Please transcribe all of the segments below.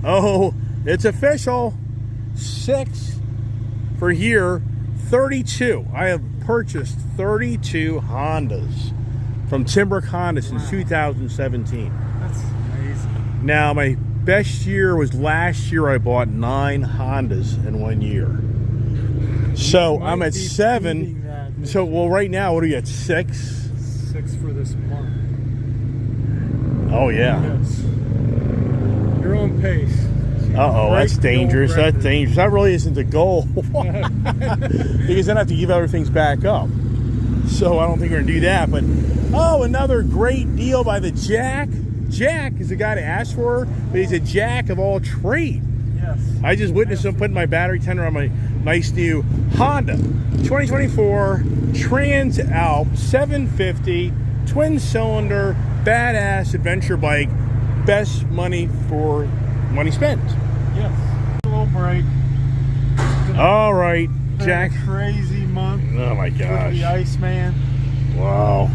Oh, it's official. 6 for here. 32. I have purchased 32 Hondas from Timbrook Honda since 2017. That's amazing. Now, my best year was last year. I bought 9 Hondas in 1 year. So I'm at 7. So, well, right now, what are you at? 6? 6 for this month. Oh, yeah. Yes. You're on pace. Uh-oh, that's dangerous. That's dangerous. That really isn't the goal. Because then I have to give other things back up. So I don't think we're going to do that. But, oh, another great deal by the Jack. Jack is the guy to ask for, but he's a jack of all trades. Yes. I just witnessed him putting my battery tender on my nice new Honda 2024 Transalp 750 twin cylinder badass adventure bike. Best money for money spent. Yes. A little break. All right, Jack. Crazy month. Oh my gosh. The Iceman. Wow.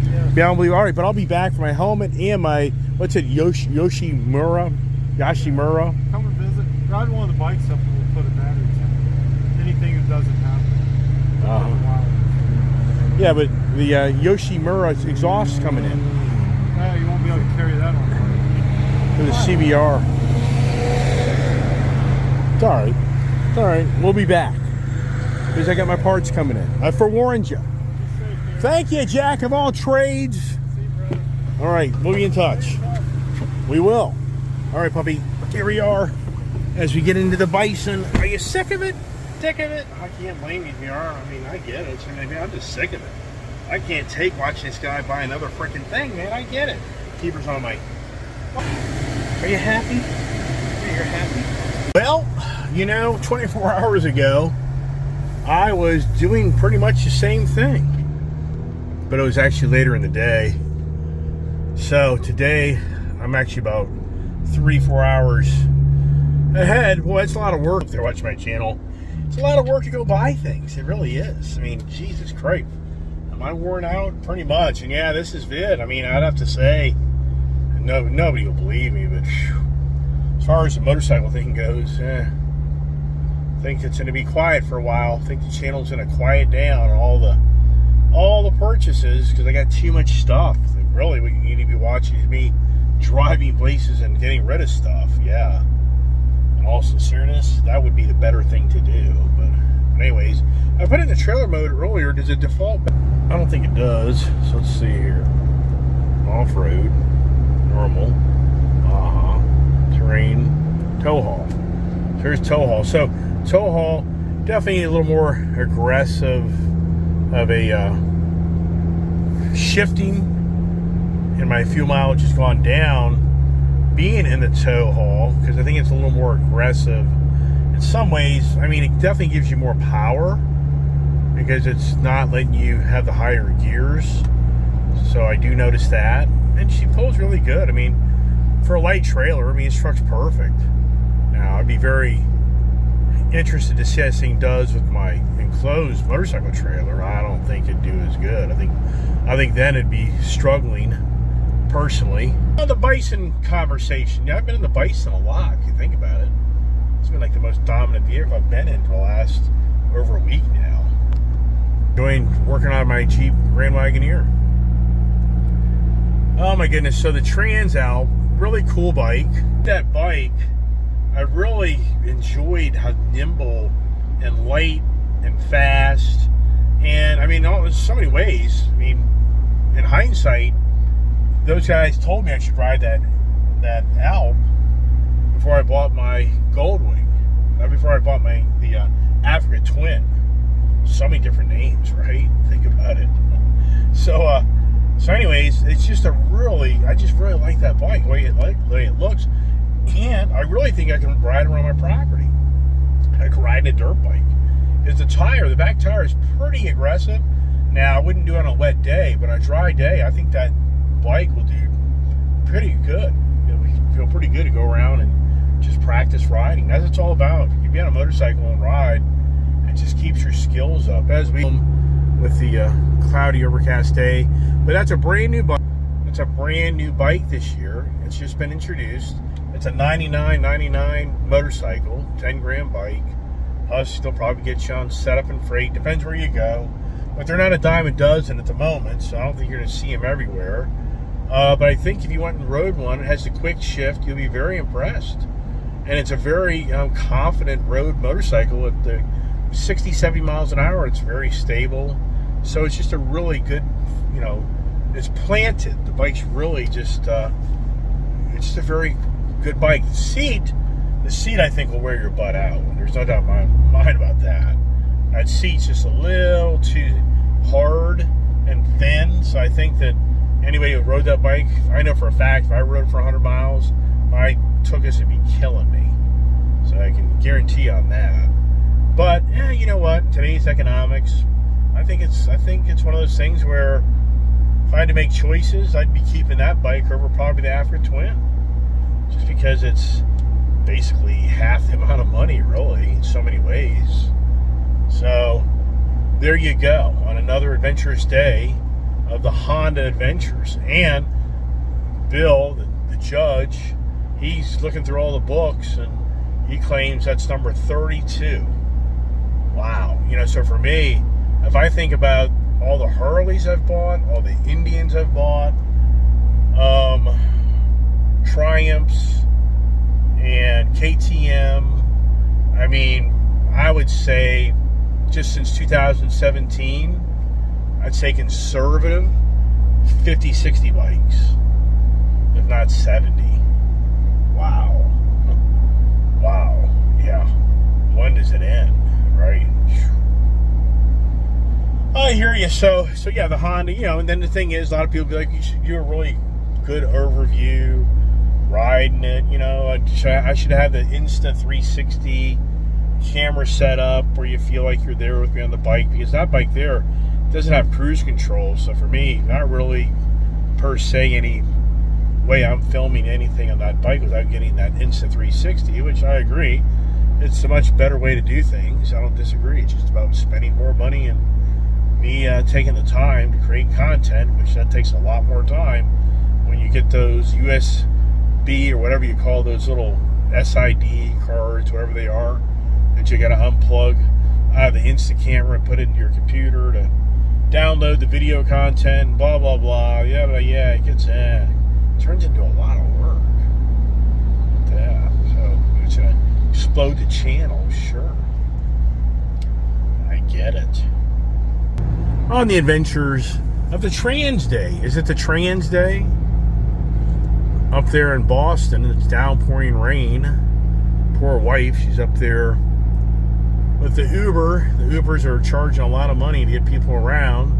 Yes. Yeah, unbelievable. All right, but I'll be back for my helmet and my, what's it, Yoshimura? Come and visit. Ride one of the bikes up and we'll put a battery in. Anything that doesn't happen. Yeah, but the Yoshimura exhaust coming in. Yeah, you won't be able to carry that on. For the CBR. It's all right. It's all right. We'll be back. Because I got my parts coming in. I forewarned you. Thank you, Jack of all trades. All right, we'll be in touch. We will. All right, puppy. Here we are as we get into the bison. Are you sick of it? Sick of it? I can't blame you if you are. I mean, I get it. I mean, I'm just sick of it. I can't take watching this guy buy another freaking thing, man. I get it. Keepers on my... Are you happy? Yeah, you're happy. Well, you know, 24 hours ago, I was doing pretty much the same thing. But it was actually later in the day. So today, I'm actually about 3-4 hours ahead. Well, it's a lot of work if they're watching my channel. It's a lot of work to go buy things. It really is. I mean, Jesus Christ. Am I worn out? Pretty much. And yeah, this is vid. I mean, I'd have to say, nobody will believe me, but whew, as far as the motorcycle thing goes, I think it's going to be quiet for a while. I think the channel's going to quiet down all the purchases because I got too much stuff. Really, what you need to be watching is me driving places and getting rid of stuff. Yeah. In all sincereness, that would be the better thing to do. But anyways, I put it in the trailer mode earlier. Does it default? I don't think it does. So let's see here. Off-road, normal, terrain, tow haul. So here's tow haul. So tow haul, definitely a little more aggressive of a shifting, and my fuel mileage has gone down being in the tow haul because I think it's a little more aggressive in some ways. I mean, it definitely gives you more power because it's not letting you have the higher gears. So I do notice that. And she pulls really good. I mean, for a light trailer, I mean, this truck's perfect. Now, I'd be very interested to see how this thing does with my enclosed motorcycle trailer. I don't think it'd do as good. I think then it'd be struggling personally. On the bison conversation, yeah, I've been in the bison a lot if you think about it. It's been like the most dominant vehicle I've been in for the last over a week now. Working on my Jeep Grand Wagoneer. Oh my goodness, so the Transalp, really cool bike. That bike, I really enjoyed how nimble and light and fast. And I mean, in so many ways, I mean, in hindsight, those guys told me I should ride that Alp before I bought my Goldwing. Before I bought the Africa Twin. So many different names, right? Think about it. So anyways, it's just I just really like that bike, the way it looks. And I really think I can ride around my property. I can ride in a dirt bike. Because the back tire is pretty aggressive. Now, I wouldn't do it on a wet day, but on a dry day, I think that bike will do pretty good. It'll feel pretty good to go around and just practice riding. That's what it's all about. You can be on a motorcycle and ride, it just keeps your skills up. As we with the cloudy, overcast day. But that's a brand new bike. It's a brand new bike this year. It's just been introduced. It's a $99.99 motorcycle, 10-grand bike. Plus, they'll probably get you on setup and freight. Depends where you go. But they're not a dime a dozen at the moment, so I don't think you're going to see them everywhere. But I think if you went and rode one, it has the quick shift, you'll be very impressed. And it's a very confident road motorcycle at the 60, 70 miles an hour. It's very stable. So it's just a really good, it's planted. The bike's really just, it's just a very good bike. The seat I think will wear your butt out. There's no doubt in my mind about that. That seat's just a little too hard and thin. So I think that anybody who rode that bike, I know for a fact, if I rode it for 100 miles, I took us, it'd be killing me. So I can guarantee on that. But you know what? Today's economics, I think it's one of those things where if I had to make choices, I'd be keeping that bike over probably the Africa Twin, just because it's basically half the amount of money, really, in so many ways. So there you go, on another adventurous day of the Honda Adventures. And Bill, the judge, he's looking through all the books, and he claims that's number 32. Wow. So for me, if I think about all the Harleys I've bought, all the Indians I've bought, Triumphs and KTM, I mean, I would say just since 2017, I'd say conservative 50, 60 bikes, if not 70. Wow. Wow. Yeah. When does it end, right? I hear you. So yeah, the Honda, and then the thing is, a lot of people be like, you should do a really good overview riding it. I should have the Insta360 camera set up where you feel like you're there with me on the bike, because that bike there doesn't have cruise control. So for me, not really per se any way I'm filming anything on that bike without getting that Insta360, which I agree, it's a much better way to do things. I don't disagree. It's just about spending more money and me taking the time to create content, which that takes a lot more time when you get those USB or whatever you call those little SID cards, whatever they are, that you got to unplug out of the Insta camera and put it into your computer to download the video content, blah, blah, blah. Yeah, but yeah, it turns into a lot of work. Yeah, so it's going to explode the channel, sure. I get it. On the adventures of the Trans Day. Is it the Trans Day? Up there in Boston, it's downpouring rain. Poor wife, she's up there with the Uber. The Ubers are charging a lot of money to get people around.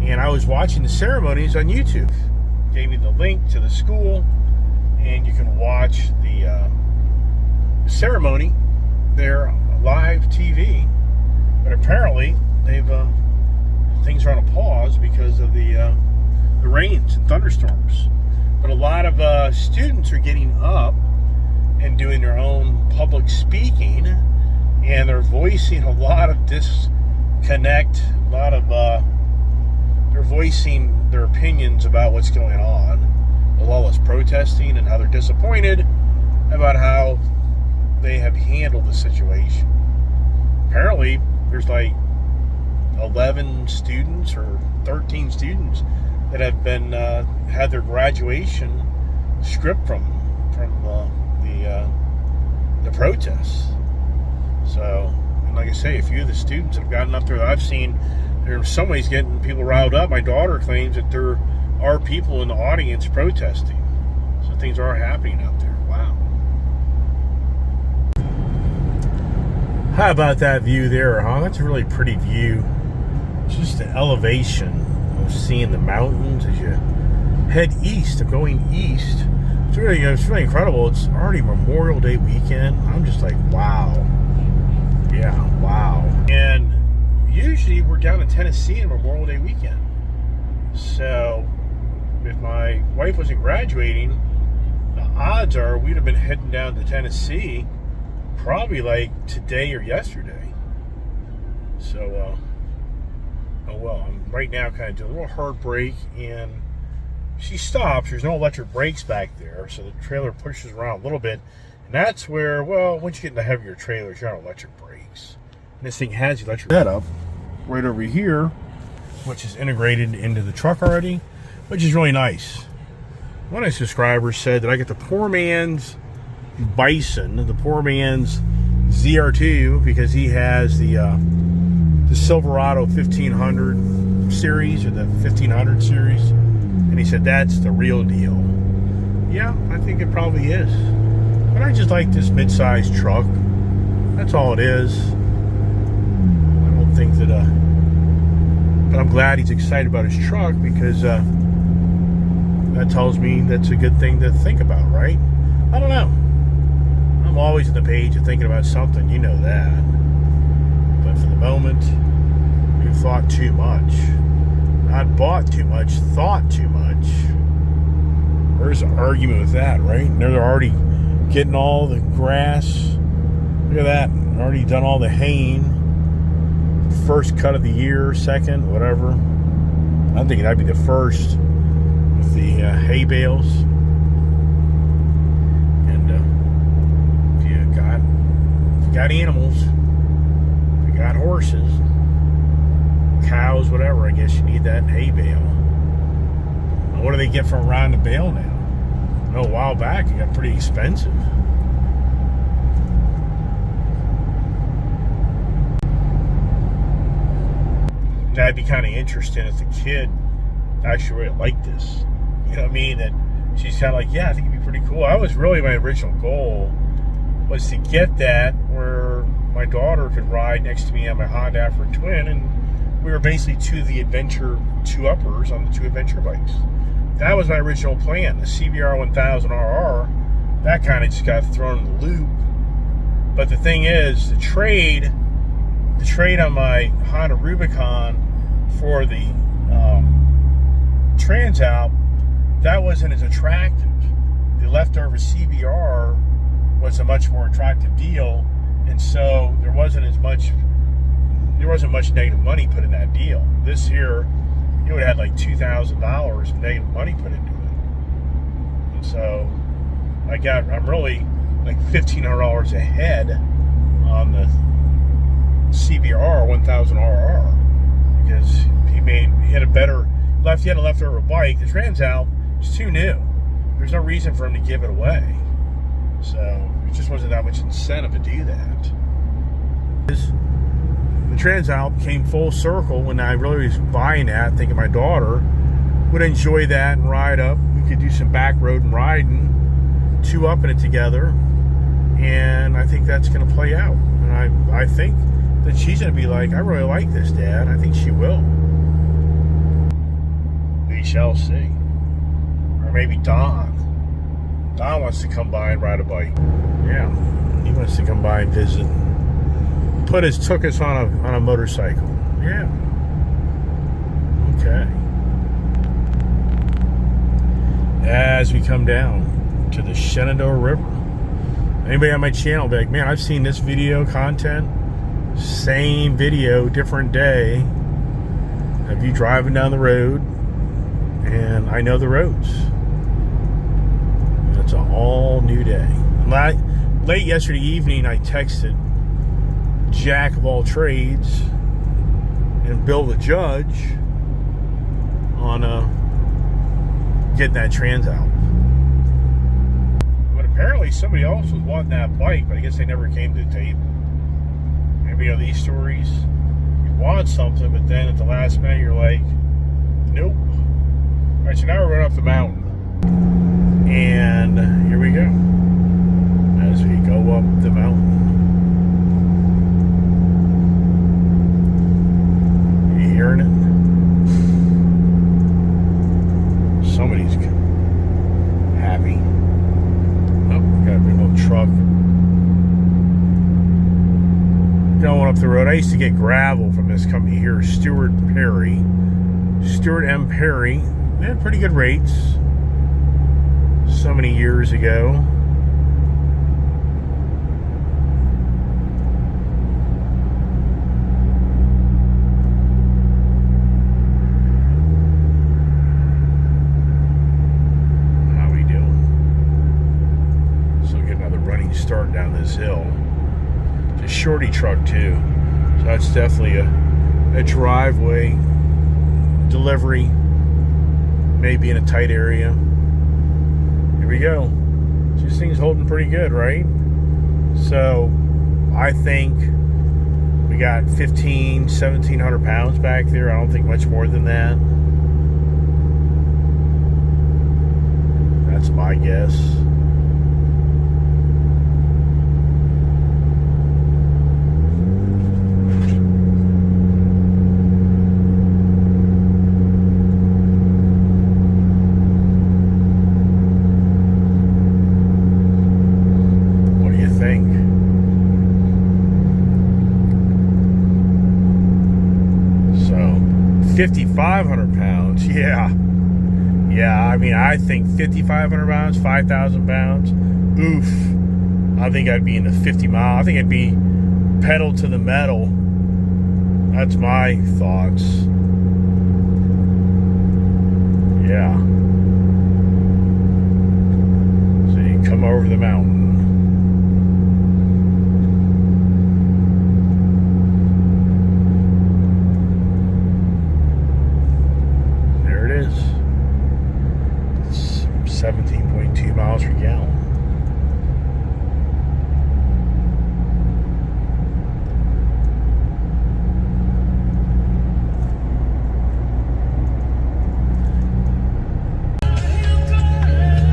And I was watching the ceremonies on YouTube. Gave me the link to the school, and you can watch the ceremony there on live TV. But apparently, things are on a pause because of the rains and thunderstorms. But a lot of students are getting up and doing their own public speaking, and they're voicing a lot of disconnect, a lot of they're voicing their opinions about what's going on with all this protesting and how they're disappointed about how they have handled the situation. Apparently, there's like 11 students or 13 students that have been had their graduation stripped from the protests. So, and like I say, a few of the students have gotten up there that I've seen, they're in some ways getting people riled up. My daughter claims that there are people in the audience protesting. So things are happening out there. Wow. How about that view there, huh? That's a really pretty view. Just the elevation of seeing the mountains as you head east, of going east. It's really incredible. It's already Memorial Day weekend. I'm just like, wow. Yeah, wow. And usually we're down in Tennessee on Memorial Day weekend. So if my wife wasn't graduating, the odds are we'd have been heading down to Tennessee probably like today or yesterday. So, oh well, I'm right now kind of doing a little heartbreak, and she stops. There's no electric brakes back there, so the trailer pushes around a little bit. And that's where, well, once you get into heavier trailers, you're on electric brakes. And this thing has electric setup right over here, which is integrated into the truck already, which is really nice. One of my subscribers said that I get the poor man's Bison, the poor man's ZR2, because he has the Silverado 1500 series or the 1500 series, and he said that's the real deal. Yeah, I think it probably is. But I just like this mid-sized truck. That's all it is. I don't think that. But I'm glad he's excited about his truck, because that tells me that's a good thing to think about, right? I don't know. I'm always on the page of thinking about something, you know that. But for the moment, we've thought too much. Not bought too much, thought too much. Where's the argument with that, right? And they're already getting all the grass. Look at that. Already done all the haying. First cut of the year, second, whatever. I'm thinking that'd be the first with the hay bales. And if you got animals, if you got horses, cows, whatever, I guess you need that hay bale. And what do they get for around the bale now? I know a while back it got pretty expensive. That'd be kind of interesting as a kid. Actually really like this. You know what I mean? That she's kind of like, yeah, I think it'd be pretty cool. That was really my original goal, was to get that where my daughter could ride next to me on my Honda Afro Twin, and we were basically two uppers on the two adventure bikes. That was my original plan. The CBR 1000 RR, that kind of just got thrown in the loop. But the thing is, the trade on my Honda Rubicon for the Transalp, that wasn't as attractive. The leftover CBR was a much more attractive deal, and so there wasn't much negative money put in that deal. This here, you would have had like $2,000 of negative money put into it, and so I'm really like $1,500 ahead on the CBR 1000 RR, because he had a leftover bike. The Transalp was too new. There's no reason for him to give it away, so it just wasn't that much incentive to do that. The Transalp came full circle when I really was buying that, thinking my daughter would enjoy that and ride up. We could do some back road and riding, two-upping it together, and I think that's going to play out. And I think that she's going to be like, I really like this, Dad. I think she will. We shall see. Or maybe Don. Don wants to come by and ride a bike. Yeah, he wants to come by and visit. Took us on a motorcycle. Yeah. Okay. As we come down to the Shenandoah River. Anybody on my channel be like, man, I've seen this video content. Same video, different day. Of you driving down the road, and I know the roads. It's an all new day. Late yesterday evening, I texted Jack of all trades and Bill the judge on getting that Transalp. But apparently somebody else was wanting that bike, but I guess they never came to the table. You know these stories? You want something, but then at the last minute you're like, nope. Alright, so now we're going up the mountain. And here we go. As we go up the mountain. Are you hearing it? Somebody's happy. Oh, got a big old truck. Going up the road. I used to get gravel from this company here, Stewart M. Perry. They had pretty good rates so many years ago. start down this hill. It's a shorty truck too. So that's definitely a driveway delivery. Maybe in a tight area. Here we go. This thing's holding pretty good, right? So I think we got 1,700 pounds back there. I don't think much more than that. That's my guess. What do you think? So, 5,500 pounds, yeah. Yeah, I mean, I think 5,500 pounds, 5,000 pounds, oof. I think I'd be in the 50 mile. I think I'd be pedal to the metal. That's my thoughts. Yeah. So you come over the mountain. There it is. 17.2 miles per gallon.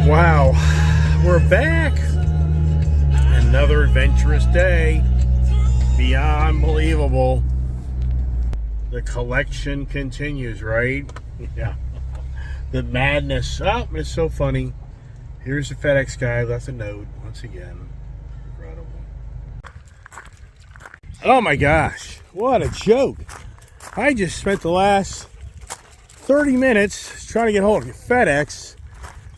Wow, we're back. Another adventurous day. Beyond believable. The collection continues, right? Yeah. The madness. Oh, it's so funny. Here's the FedEx guy, left a note once again. Incredible. Oh my gosh, what a joke. I just spent the last 30 minutes trying to get hold of FedEx.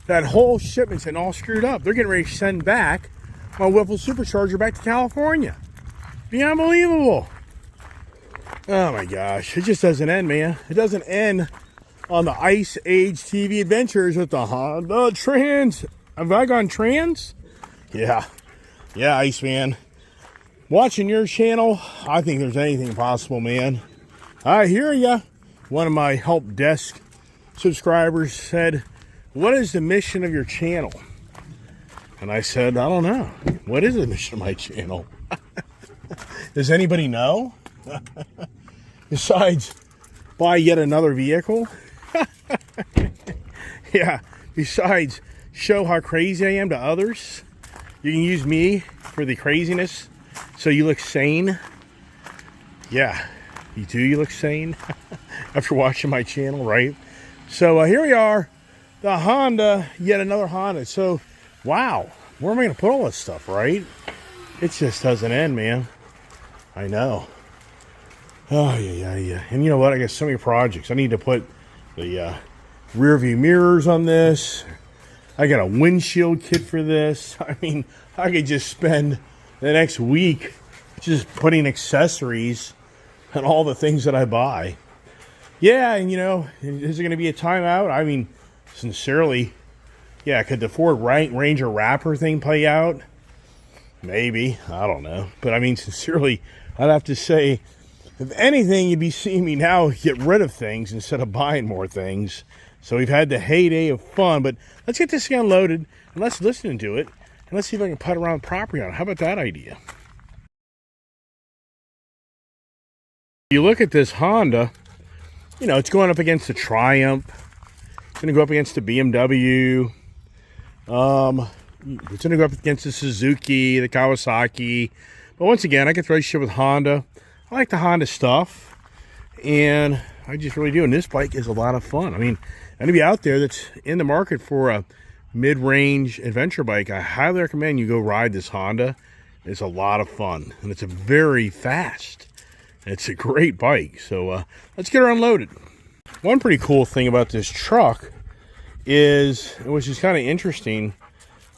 That whole shipment's been all screwed up. They're getting ready to send back my Whipple Supercharger back to California. Beyond unbelievable. Oh my gosh, it just doesn't end, man. It doesn't end on the Ice Age TV adventures with the Honda Trans. Have I gone trans? Yeah, Iceman. Watching your channel, I think there's anything possible, man. I hear ya. One of my help desk subscribers said, "What is the mission of your channel?" And I said, "I don't know. What is the mission of my channel?" Does anybody know? Besides, buy yet another vehicle? Yeah, besides, show how crazy I am to others. You can use me for the craziness so you look sane. Yeah, you look sane after watching my channel, right? So here we are, the Honda, yet another Honda. So, wow, where am I going to put all this stuff, right? It just doesn't end, man. I know. Oh, yeah. And you know what? I got so many projects. I need to put the rear view mirrors on this. I got a windshield kit for this. I mean, I could just spend the next week just putting accessories on all the things that I buy. Yeah, and you know, is there going to be a timeout? I mean, sincerely, yeah, could the Ford Ranger Raptor thing play out? Maybe. I don't know. But I mean, sincerely, I'd have to say, if anything, you'd be seeing me now get rid of things instead of buying more things. So we've had the heyday of fun, but let's get this thing unloaded and let's listen to it. And let's see if I can putt around the property on it. How about that idea? You look at this Honda, you know, it's going up against the Triumph. It's going to go up against the BMW. It's going to go up against the Suzuki, the Kawasaki. But once again, I get the relationship with Honda. I like the Honda stuff, and I just really do. And this bike is a lot of fun. I mean, anybody out there that's in the market for a mid-range adventure bike, I highly recommend you go ride this Honda. It's a lot of fun, and it's a very fast. It's a great bike. So let's get her unloaded. One pretty cool thing about this truck is, which is kind of interesting,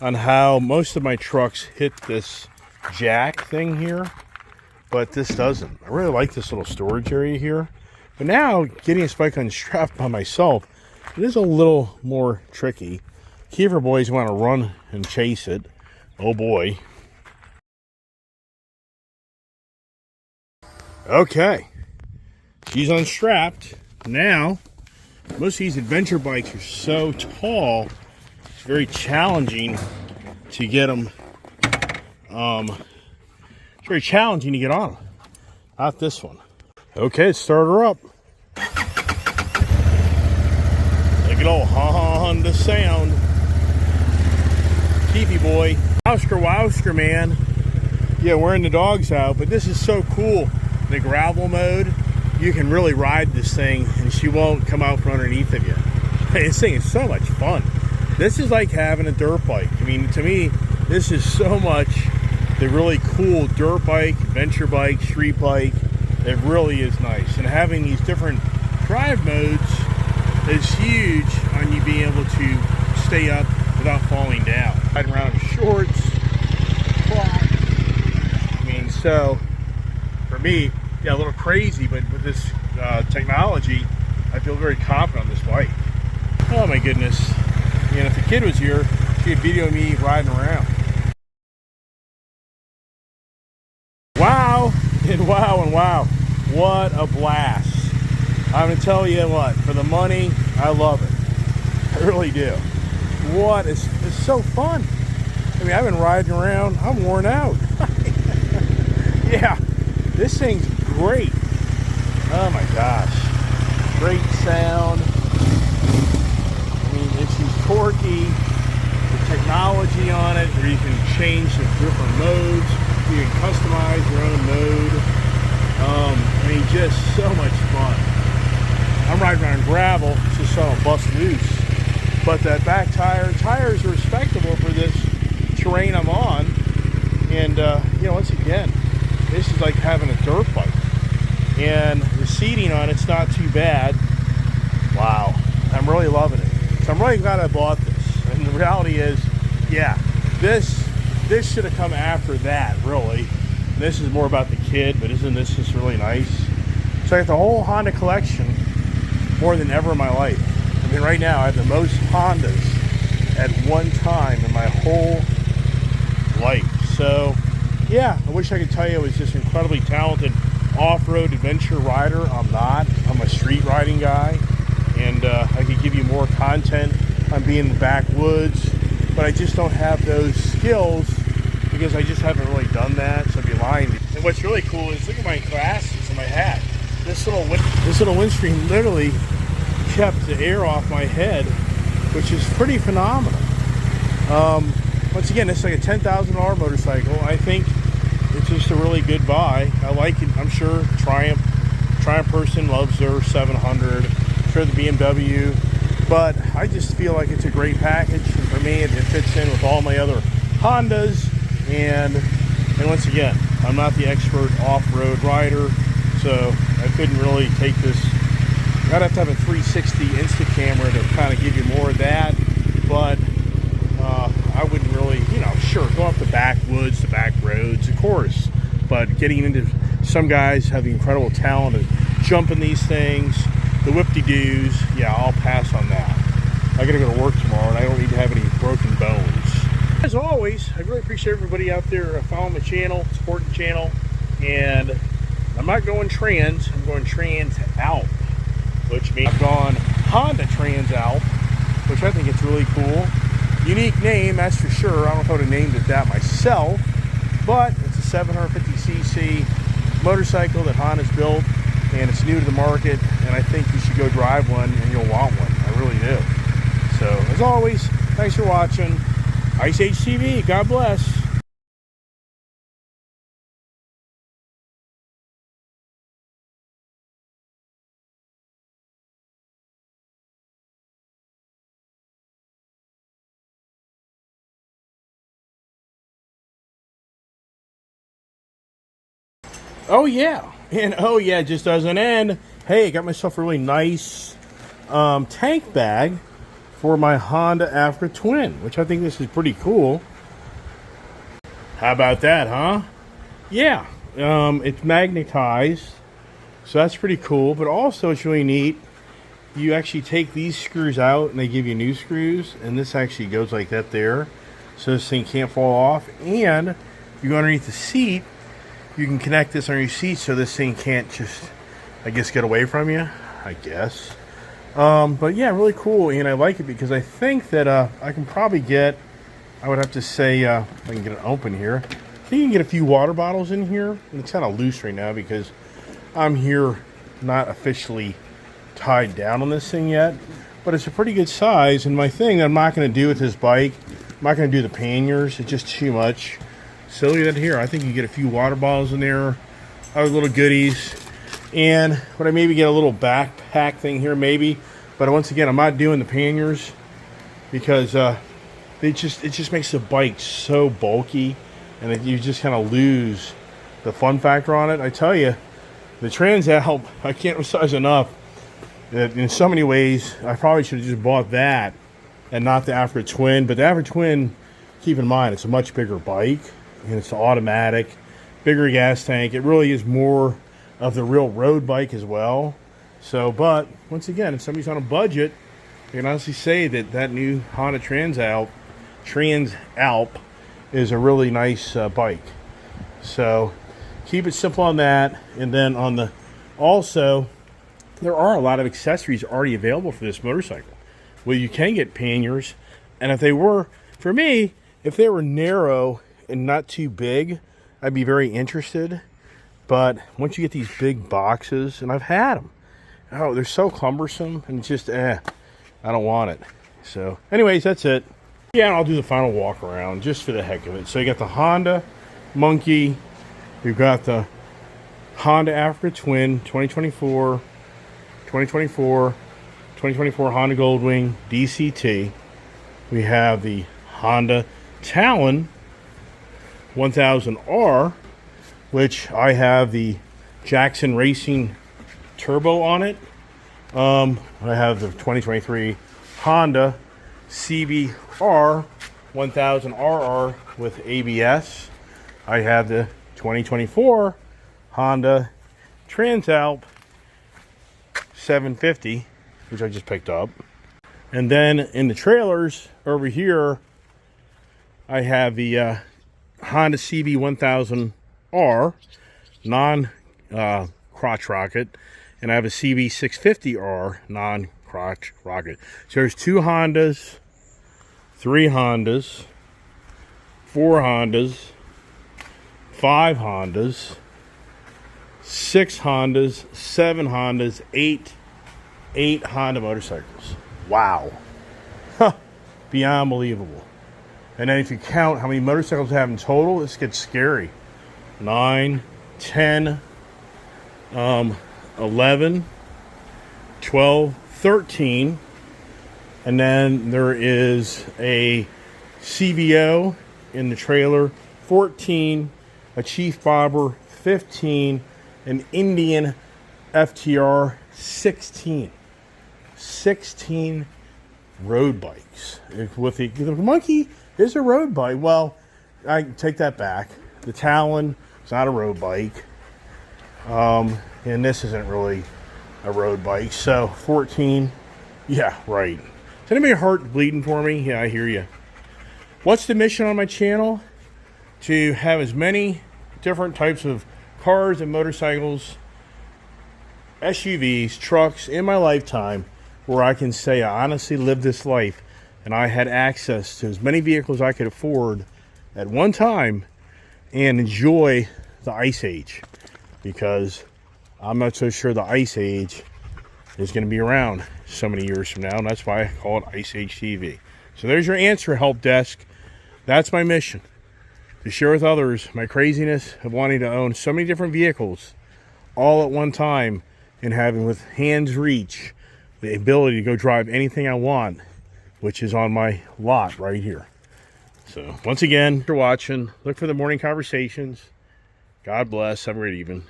on how most of my trucks hit this jack thing here, but this doesn't. I really like this little storage area here. But now, getting this bike unstrapped by myself, it is a little more tricky. Kiefer boys want to run and chase it. Oh boy. Okay, she's unstrapped. Now, most of these adventure bikes are so tall, it's very challenging to get them. It's very challenging to get on them. Not this one. Okay, start her up. Look at old Honda sound. Keepy boy. Wowsker, wowsker, man. Yeah, wearing the dogs out, but this is so cool. The gravel mode, you can really ride this thing and she won't come out from underneath of you. This thing is so much fun. This is like having a dirt bike. I mean, to me, this is so much the really cool dirt bike, adventure bike, street bike. It really is nice. And having these different drive modes is huge on you being able to stay up without falling down. Riding around in shorts, I mean, so for me, yeah, a little crazy, but with this technology, I feel very confident on this bike. Oh my goodness. And if the kid was here, she'd video me riding around. Wow, and wow, and wow. What a blast. I'm gonna tell you what, for the money, I love it. I really do. It's so fun. I mean, I've been riding around, I'm worn out. Yeah, this thing's great. Oh my gosh. Great sound. I mean, she's torquey. The technology on it, where you can change the different modes. You can customize your own mode. I mean, just so much fun. I'm riding around gravel, just so I don't bust loose. But that back tires are respectable for this terrain I'm on. And, you know, once again, this is like having a dirt bike. And the seating on it's not too bad. Wow, I'm really loving it. So I'm really glad I bought this. And the reality is, yeah, this should have come after that, really. This is more about the kid, but isn't this just really nice? So I got the whole Honda collection, more than ever in my life. I mean, right now I have the most Hondas at one time in my whole life. So yeah, I wish I could tell you I was just incredibly talented off-road adventure rider. I'm not. I'm a street riding guy, and I could give you more content on being in the backwoods, but I just don't have those skills because I just haven't really done that, so I'd be lying. And what's really cool is, look at my glasses and my hat. This little windscreen literally kept the air off my head, which is pretty phenomenal. Once again, it's like a $10,000 motorcycle. I think it's just a really good buy. I like it. I'm sure Triumph person loves their 700. I'm sure the BMW, but I just feel like it's a great package. And for me, it fits in with all my other Hondas. And once again, I'm not the expert off-road rider, so I couldn't really take this. I'd have to have a 360 Insta camera to kind of give you more of that, but I wouldn't really, you know, sure, go up the backwoods, the back roads, of course, but getting into, some guys have the incredible talent of jumping these things, the whip-de-doos, yeah, I'll pass on that. I gotta go to work tomorrow, and I don't need to have any broken bones. As always, I really appreciate everybody out there following the channel, supporting the channel, and I'm not going trans, I'm going Transalp, which means I've gone Honda Transalp, which I think it's really cool. Unique name, that's for sure. I don't know if I would have named it that myself, but it's a 750cc motorcycle that Honda's built, and it's new to the market, and I think you should go drive one, and you'll want one. I really do. So, as always, thanks for watching. Ice Age TV, God bless. Oh yeah, and oh yeah, it just doesn't end. Hey, got myself a really nice tank bag for my Honda Africa Twin, which I think this is pretty cool. How about that, huh? Yeah, it's magnetized, so that's pretty cool, but also it's really neat. You actually take these screws out and they give you new screws, and this actually goes like that there, so this thing can't fall off. And if you go underneath the seat, you can connect this on your seat so this thing can't just, I guess, get away from you, I guess. But yeah, really cool, and I like it because I think that I can probably get, I would have to say, if I can get it open here, I think you can get a few water bottles in here. And it's kind of loose right now because I'm here not officially tied down on this thing yet, but it's a pretty good size. And my thing that I'm not going to do with this bike, I'm not going to do the panniers, it's just too much. So look at that here, I think you get a few water bottles in there, other little goodies. And would I maybe get a little backpack thing here, maybe? But once again, I'm not doing the panniers because it just makes the bike so bulky, and you just kind of lose the fun factor on it. I tell you, the Transalp, I can't emphasize enough that in so many ways, I probably should have just bought that and not the Africa Twin. But the Africa Twin, keep in mind, it's a much bigger bike, and it's automatic, bigger gas tank. It really is more of the real road bike as well. So, but once again, if somebody's on a budget, I can honestly say that that new Honda Transalp is a really nice bike. So keep it simple on that. And then on the, also, there are a lot of accessories already available for this motorcycle. Well, you can get panniers, and if they were, for me, if they were narrow and not too big, I'd be very interested. But once you get these big boxes, and I've had them, oh, they're so cumbersome, and it's just, I don't want it. So anyways, that's it. Yeah, and I'll do the final walk around just for the heck of it. So you got the Honda Monkey, you've got the Honda Africa Twin 2024 Honda Goldwing DCT. We have the Honda Talon 1000R, which I have the Jackson Racing Turbo on it. I have the 2023 Honda CBR 1000RR with ABS. I have the 2024 Honda Transalp 750, which I just picked up. And then in the trailers over here, I have the Honda CB 1000R non-crotch rocket, and I have a CB 650R non-crotch rocket. So there's 2 Hondas, 3 Hondas, 4 Hondas, 5 Hondas, 6 Hondas, 7 Hondas, 8 Honda motorcycles. Wow. Huh. Beyond believable. And then if you count how many motorcycles I have in total, this gets scary. 9, 10, 11, 12, 13. And then there is a CVO in the trailer, 14, a Chief Bobber, 15, an Indian FTR, 16. 16 road bikes. With the Monkey is a road bike. Well, I take that back. The Talon is not a road bike. And this isn't really a road bike. So 14. Yeah, right. Is anybody heart bleeding for me? Yeah, I hear you. What's the mission on my channel? To have as many different types of cars and motorcycles, SUVs, trucks in my lifetime where I can say I honestly lived this life and I had access to as many vehicles as I could afford at one time and enjoy the Ice Age, because I'm not so sure the Ice Age is going to be around so many years from now, and that's why I call it Ice Age TV. So there's your answer, help desk. That's my mission, to share with others my craziness of wanting to own so many different vehicles all at one time, and having with hands reach the ability to go drive anything I want, which is on my lot right here. So once again, for watching, look for the morning conversations. God bless. Have a great evening.